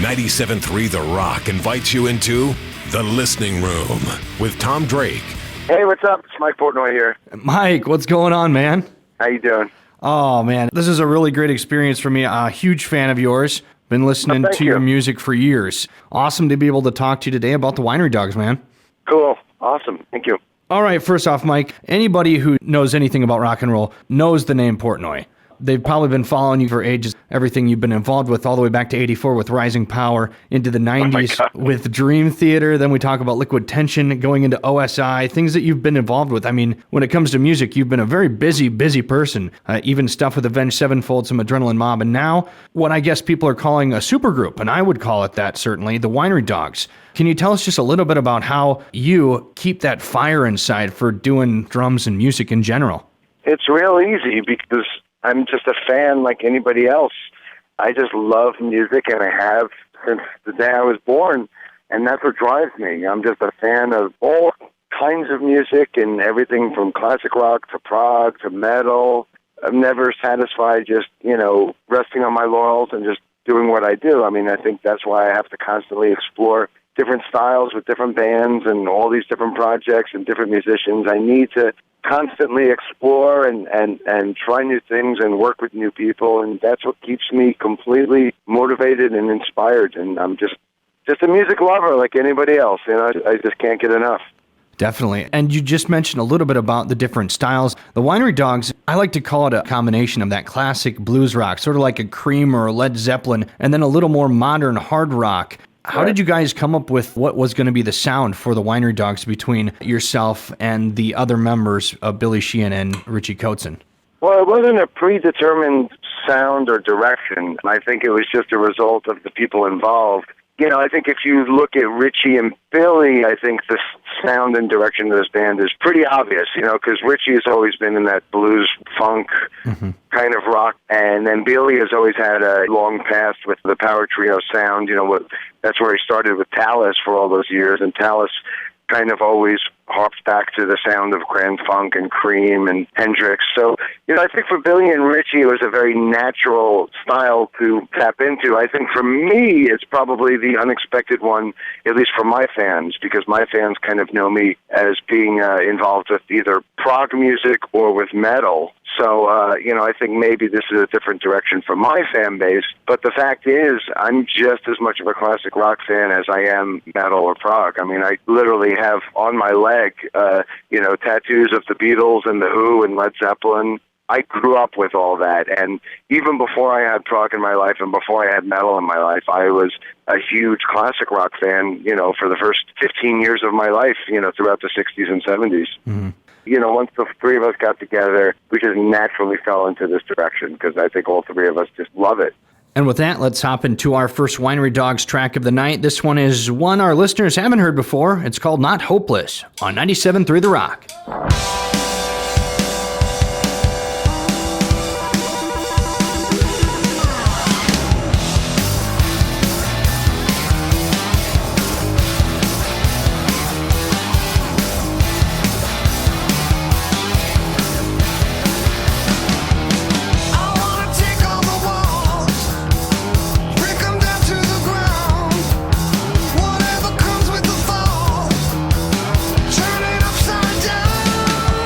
97.3 The Rock invites you into The Listening Room with Tom Drake. Hey, what's up? It's Mike Portnoy here. Mike, what's going on, man? How you doing? Oh, man, this is a really great experience for me. A huge fan of yours. Been listening to your music for years. Awesome to be able to talk to you today about the Winery Dogs, man. Cool. Awesome. Thank you. All right, first off, Mike, anybody who knows anything about rock and roll knows the name Portnoy. They've probably been following you for ages, everything you've been involved with all the way back to 84 with Rising Power, into the 90s with Dream Theater. Then we talk about Liquid Tension, going into OSI, things that you've been involved with. I mean, when it comes to music, you've been a very busy person, even stuff with Avenged Sevenfold, some Adrenaline Mob, and now what I guess people are calling a supergroup, and I would call it that certainly, the Winery Dogs. Can you tell us just a little bit about how you keep that fire inside for doing drums and music in general? It's real easy because I'm just a fan like anybody else. I just love music, and I have since the day I was born, and that's what drives me. I'm just a fan of all kinds of music and everything from classic rock to prog to metal. I'm never satisfied just, resting on my laurels and just doing what I do. I mean, I think that's why I have to constantly explore different styles with different bands and all these different projects and different musicians. I need to constantly explore and try new things and work with new people, and that's what keeps me completely motivated and inspired. And I'm just a music lover like anybody else. I just can't get enough. Definitely. And you just mentioned a little bit about the different styles. The Winery Dogs, I like to call it a combination of that classic blues rock, sort of like a Cream or a Led Zeppelin, and then a little more modern hard rock. How did you guys come up with what was going to be the sound for the Winery Dogs between yourself and the other members of Billy Sheehan and Richie Kotzen? Well, it wasn't a predetermined sound or direction. I think it was just a result of the people involved. I think if you look at Richie and Billy, I think the sound and direction of this band is pretty obvious, because Richie has always been in that blues, funk kind of rock, and then Billy has always had a long past with the power trio sound. That's where he started with Talus for all those years, and Talus kind of always harps back to the sound of Grand Funk and Cream and Hendrix. So, I think for Billy and Richie, it was a very natural style to tap into. I think for me, it's probably the unexpected one, at least for my fans, because my fans kind of know me as being involved with either prog music or with metal. So, I think maybe this is a different direction for my fan base. But the fact is, I'm just as much of a classic rock fan as I am metal or prog. I mean, I literally have on my leg, tattoos of the Beatles and the Who and Led Zeppelin. I grew up with all that. And even before I had prog in my life and before I had metal in my life, I was a huge classic rock fan, for the first 15 years of my life, throughout the 60s and 70s. Mm-hmm. Once the three of us got together, we just naturally fell into this direction because I think all three of us just love it. And with that, let's hop into our first Winery Dogs track of the night. This one is one our listeners haven't heard before. It's called Not Hopeless on 97.3 The Rock. Whatever comes with the fall, turn it upside down.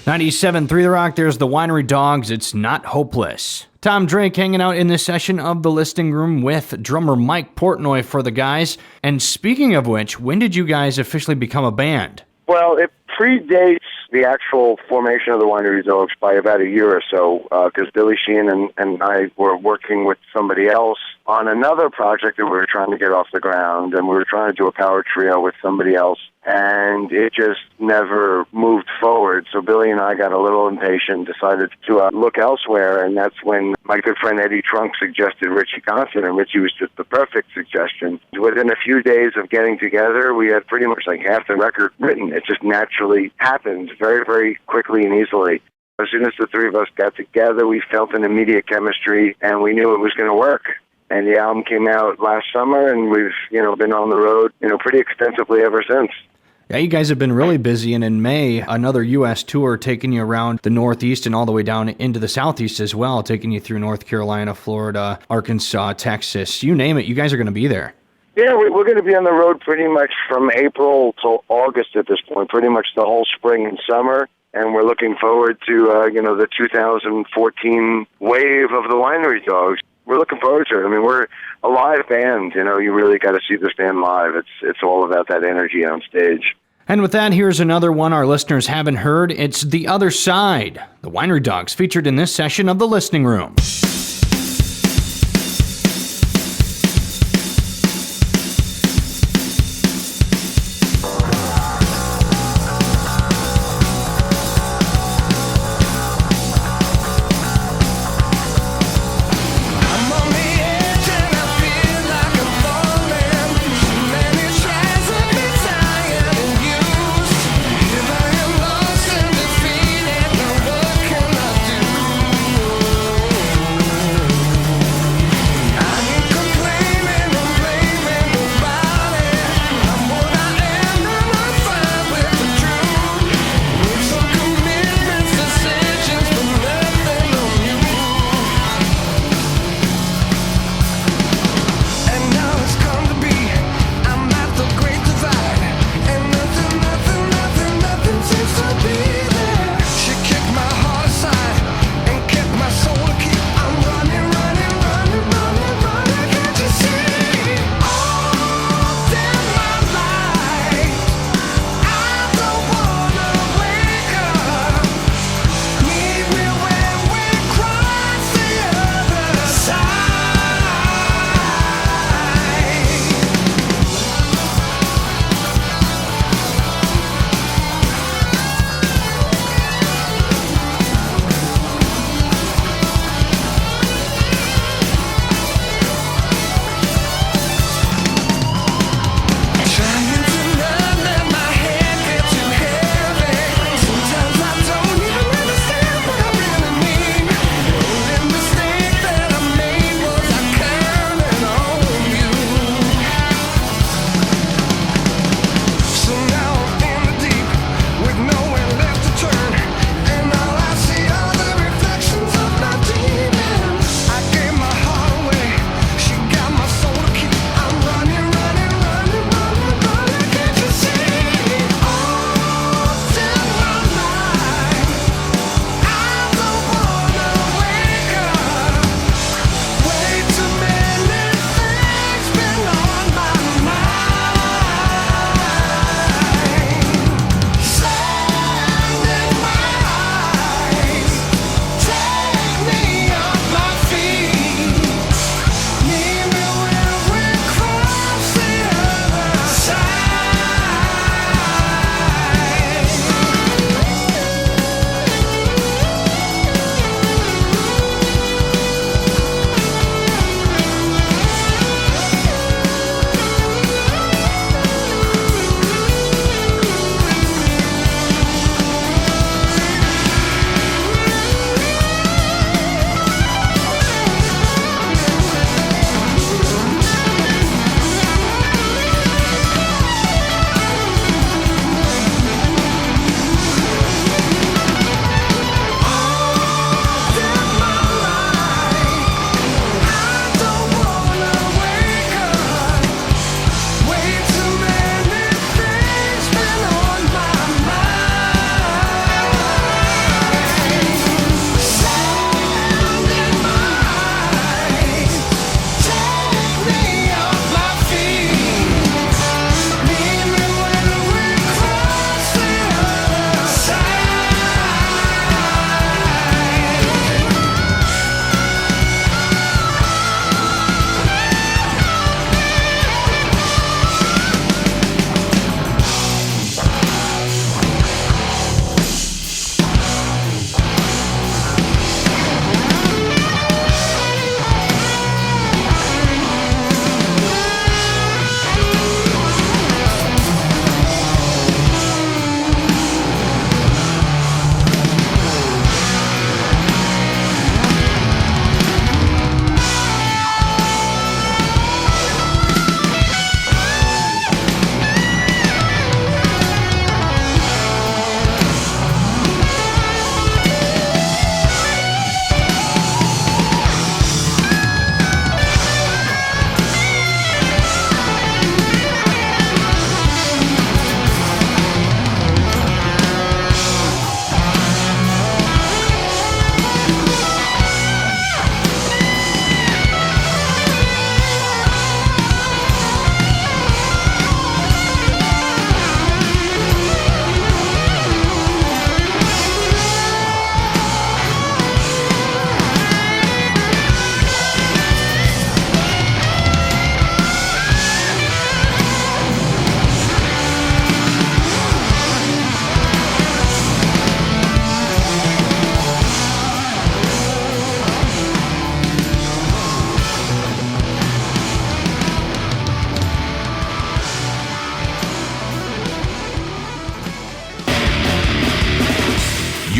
97.3 The Rock, there's the Winery Dogs, It's Not Hopeless. Tom Drake hanging out in this session of the Listening Room with drummer Mike Portnoy for the guys. And speaking of which, when did you guys officially become a band? Well, it predates the actual formation of the Winery Dogs by about a year or so, because Billy Sheehan and I were working with somebody else on another project that we were trying to get off the ground, and we were trying to do a power trio with somebody else, and it just never moved forward. So Billy and I got a little impatient, decided to look elsewhere, and that's when my good friend Eddie Trunk suggested Richie Constant, and Richie was just the perfect suggestion. Within a few days of getting together, we had pretty much like half the record written. It just naturally happened very, very quickly and easily. As soon as the three of us got together, we felt an immediate chemistry, and we knew it was going to work. And the album came out last summer, and we've, been on the road, pretty extensively ever since. Yeah, you guys have been really busy, and in May, another U.S. tour taking you around the Northeast and all the way down into the Southeast as well, taking you through North Carolina, Florida, Arkansas, Texas. You name it, you guys are going to be there. Yeah, we're going to be on the road pretty much from April till August at this point, pretty much the whole spring and summer. And we're looking forward to, the 2014 wave of the Winery Dogs. We're looking forward to it. I mean, we're a live band. You really got to see this band live. It's all about that energy on stage. And with that, here's another one our listeners haven't heard. It's The Other Side, the Winery Dogs, featured in this session of the Listening Room.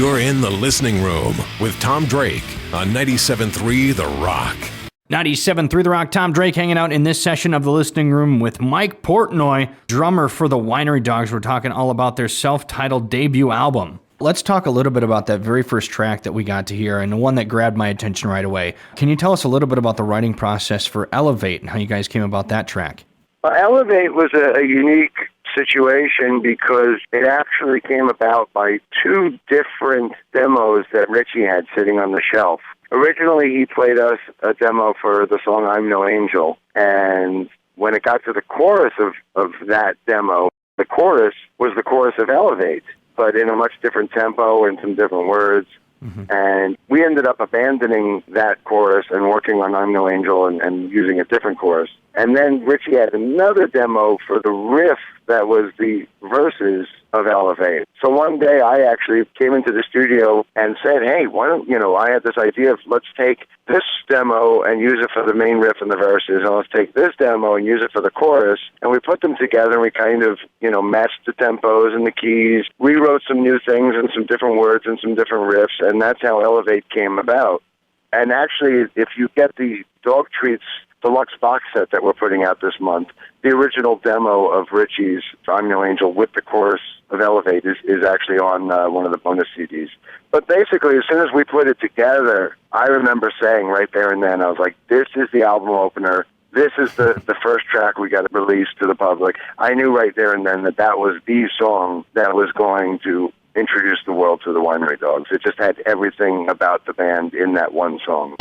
You're in the listening room with Tom Drake on 97.3 The Rock. 97.3 The Rock, Tom Drake hanging out in this session of the listening room with Mike Portnoy, drummer for the Winery Dogs. We're talking all about their self-titled debut album. Let's talk a little bit about that very first track that we got to hear and the one that grabbed my attention right away. Can you tell us a little bit about the writing process for Elevate and how you guys came about that track? Elevate was a unique situation because it actually came about by two different demos that Richie had sitting on the shelf. Originally, he played us a demo for the song I'm No Angel, and when it got to the chorus of that demo, the chorus was the chorus of Elevate, but in a much different tempo and some different words. Mm-hmm. And we ended up abandoning that chorus and working on I'm No Angel and using a different chorus. And then Richie had another demo for the riff that was the verses of Elevate. So one day I actually came into the studio and said, hey, why don't, I had this idea of let's take this demo and use it for the main riff and the verses, and let's take this demo and use it for the chorus. And we put them together and we kind of, matched the tempos and the keys, rewrote some new things and some different words and some different riffs, and that's how Elevate came about. And actually, if you get the Dog Treats deluxe box set that we're putting out this month, the original demo of Richie's I'm No Angel with the chorus of Elevate is actually on one of the bonus CDs. But basically, as soon as we put it together, I remember saying right there and then, I was like, this is the album opener. This is the first track we got to release to the public. I knew right there and then that was the song that was going to introduce the world to the Winery Dogs. It just had everything about the band in that one song.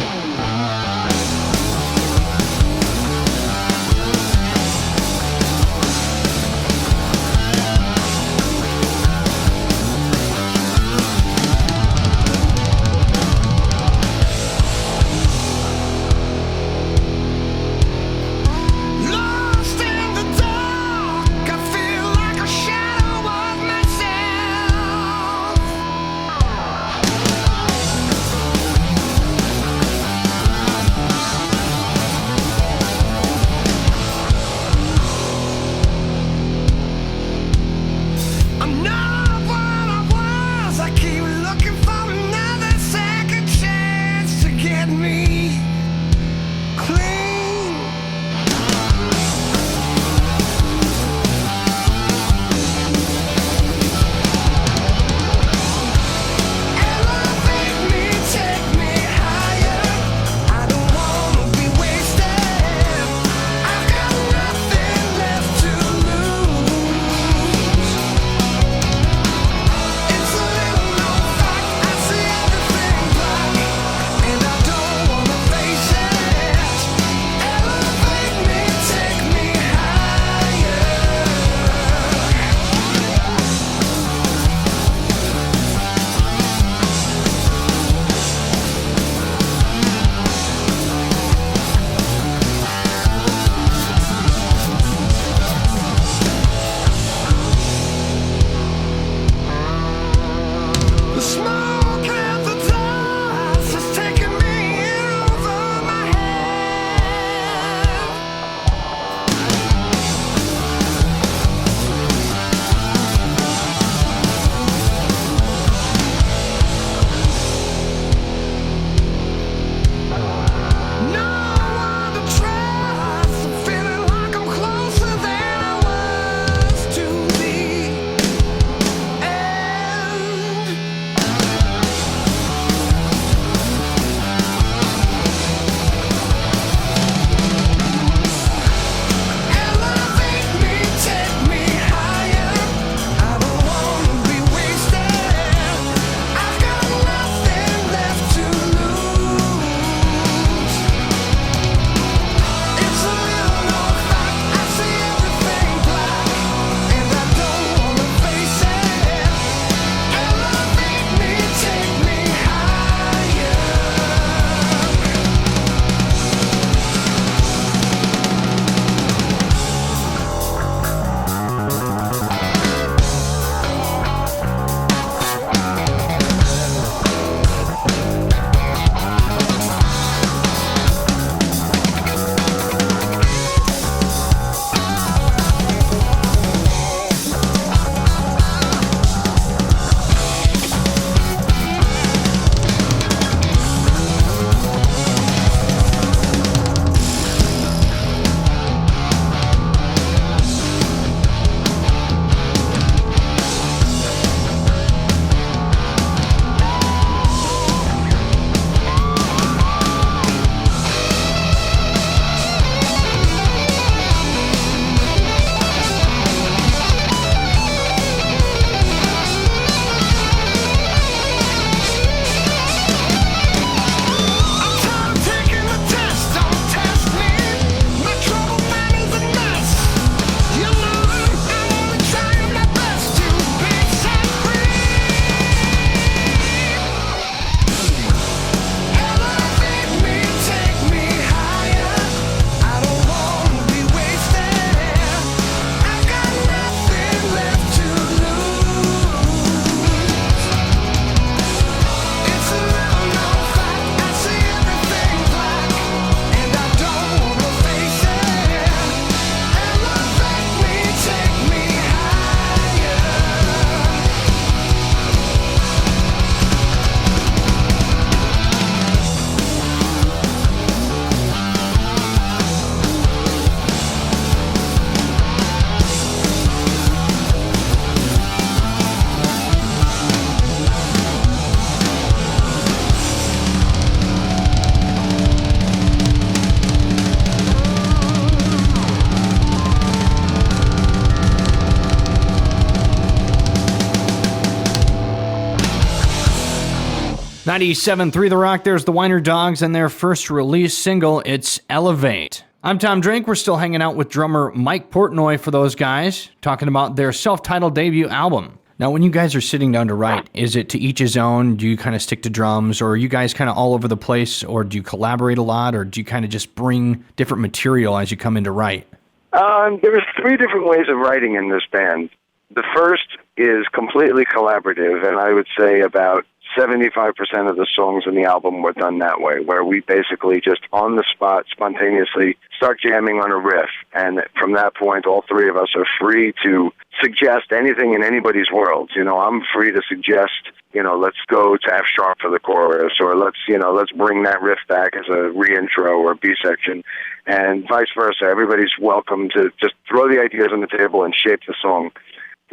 97.3 The Rock, there's the Winery Dogs and their first release single, it's Elevate. I'm Tom Drake. We're still hanging out with drummer Mike Portnoy for those guys, talking about their self-titled debut album. Now, when you guys are sitting down to write, is it to each his own? Do you kind of stick to drums, or are you guys kind of all over the place, or do you collaborate a lot, or do you kind of just bring different material as you come in to write? There's three different ways of writing in this band. The first is completely collaborative, and I would say about 75% of the songs in the album were done that way, where we basically just on the spot, spontaneously start jamming on a riff. And from that point, all three of us are free to suggest anything in anybody's world. I'm free to suggest, let's go to F sharp for the chorus, or let's bring that riff back as a reintro or a B section, and vice versa. Everybody's welcome to just throw the ideas on the table and shape the song.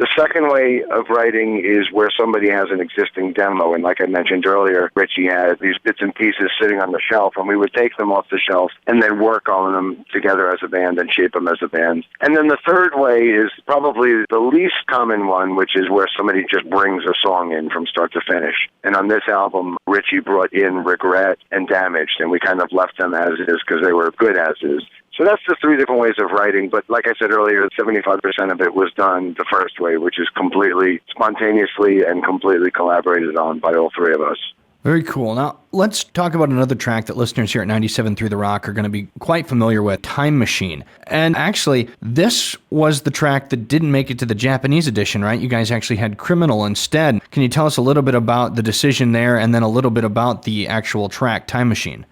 The second way of writing is where somebody has an existing demo, and like I mentioned earlier, Richie had these bits and pieces sitting on the shelf, and we would take them off the shelf and then work on them together as a band and shape them as a band. And then the third way is probably the least common one, which is where somebody just brings a song in from start to finish. And on this album, Richie brought in Regret and Damaged, and we kind of left them as is because they were good as is. So that's the three different ways of writing, but like I said earlier, 75% of it was done the first way, which is completely spontaneously and completely collaborated on by all three of us. Very cool. Now, let's talk about another track that listeners here at 97.3 The Rock are going to be quite familiar with, Time Machine. And actually, this was the track that didn't make it to the Japanese edition, right? You guys actually had Criminal instead. Can you tell us a little bit about the decision there, and then a little bit about the actual track, Time Machine?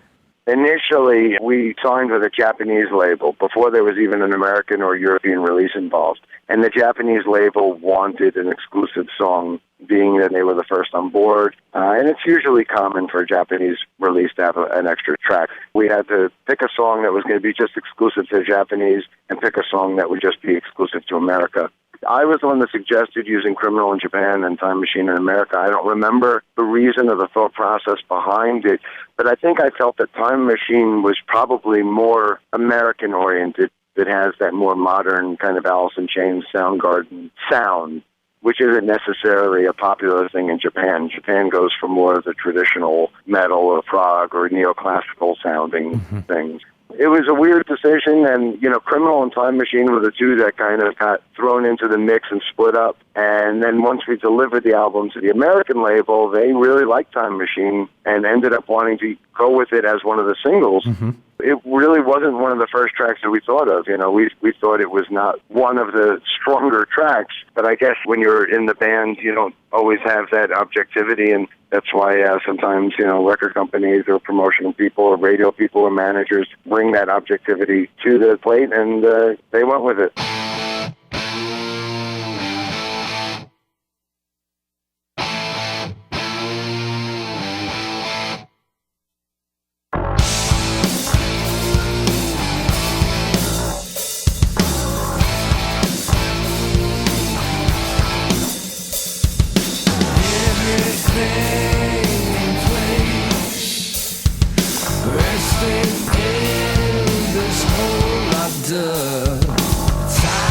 Initially, we signed with a Japanese label before there was even an American or European release involved. And the Japanese label wanted an exclusive song, being that they were the first on board. And it's usually common for a Japanese release to have an extra track. We had to pick a song that was going to be just exclusive to the Japanese and pick a song that would just be exclusive to America. I was the one that suggested using Criminal in Japan and Time Machine in America. I don't remember the reason or the thought process behind it, but I think I felt that Time Machine was probably more American-oriented. It has that more modern kind of Alice in Chains Soundgarden sound, which isn't necessarily a popular thing in Japan. Japan goes for more of the traditional metal or prog or neoclassical sounding things. It was a weird decision, and, Criminal and Time Machine were the two that kind of got thrown into the mix and split up. And then once we delivered the album to the American label, they really liked Time Machine and ended up wanting to go with it as one of the singles. It really wasn't one of the first tracks that we thought of. We thought it was not one of the stronger tracks, but I guess when you're in the band, you don't always have that objectivity, and that's why sometimes, record companies or promotional people or radio people or managers bring that objectivity to the plate, and they went with it. Resting in this hole I've dug.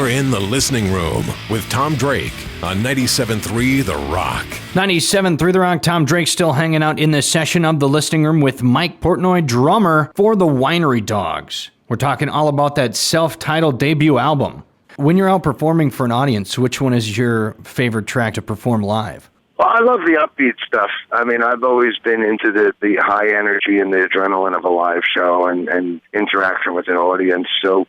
You're in the listening room with Tom Drake on 97.3 The Rock. 97.3 The Rock. Tom Drake still hanging out in this session of the listening room with Mike Portnoy, drummer for the Winery Dogs. We're talking all about that self-titled debut album. When you're out performing for an audience, which one is your favorite track to perform live? Well, I love the upbeat stuff. I mean, I've always been into the high energy and the adrenaline of a live show and interaction with an audience. So,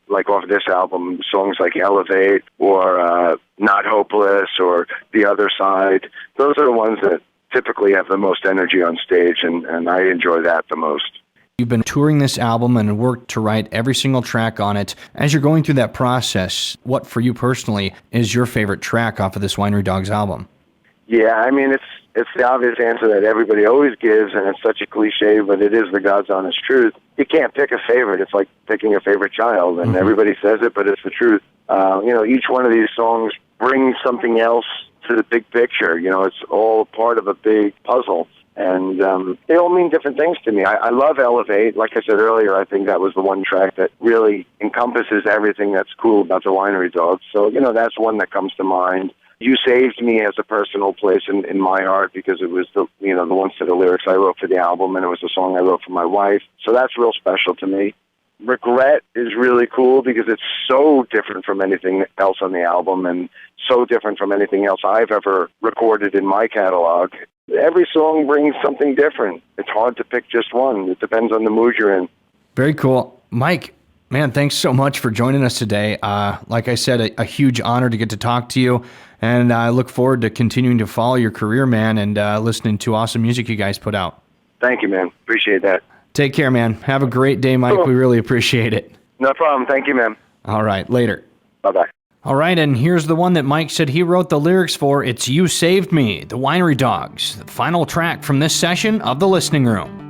like off this album, songs like Elevate or Not Hopeless or The Other Side, those are the ones that typically have the most energy on stage, and I enjoy that the most. You've been touring this album and worked to write every single track on it. As you're going through that process, what for you personally is your favorite track off of this Winery Dogs album? Yeah, I mean, it's the obvious answer that everybody always gives, and it's such a cliche, but it is the God's honest truth. You can't pick a favorite. It's like picking a favorite child, and everybody says it, but it's the truth. Each one of these songs brings something else to the big picture. It's all part of a big puzzle, and they all mean different things to me. I love Elevate. Like I said earlier, I think that was the one track that really encompasses everything that's cool about the Winery Dogs. So, that's one that comes to mind. You Saved Me has a personal place in my heart because it was the one set of lyrics I wrote for the album, and it was a song I wrote for my wife. So that's real special to me. Regret is really cool because it's so different from anything else on the album and so different from anything else I've ever recorded in my catalog. Every song brings something different. It's hard to pick just one. It depends on the mood you're in. Very cool. Mike, man, thanks so much for joining us today. Like I said, a huge honor to get to talk to you. And I look forward to continuing to follow your career, man, and listening to awesome music you guys put out. Thank you, man. Appreciate that. Take care, man. Have a great day, Mike. Cool. We really appreciate it. No problem. Thank you, man. All right, later. Bye-bye. All right, and here's the one that Mike said he wrote the lyrics for. It's You Saved Me, the Winery Dogs, the final track from this session of The Listening Room.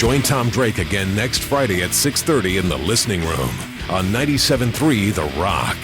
Join Tom Drake again next Friday at 6:30 in the Listening Room on 97.3 The Rock.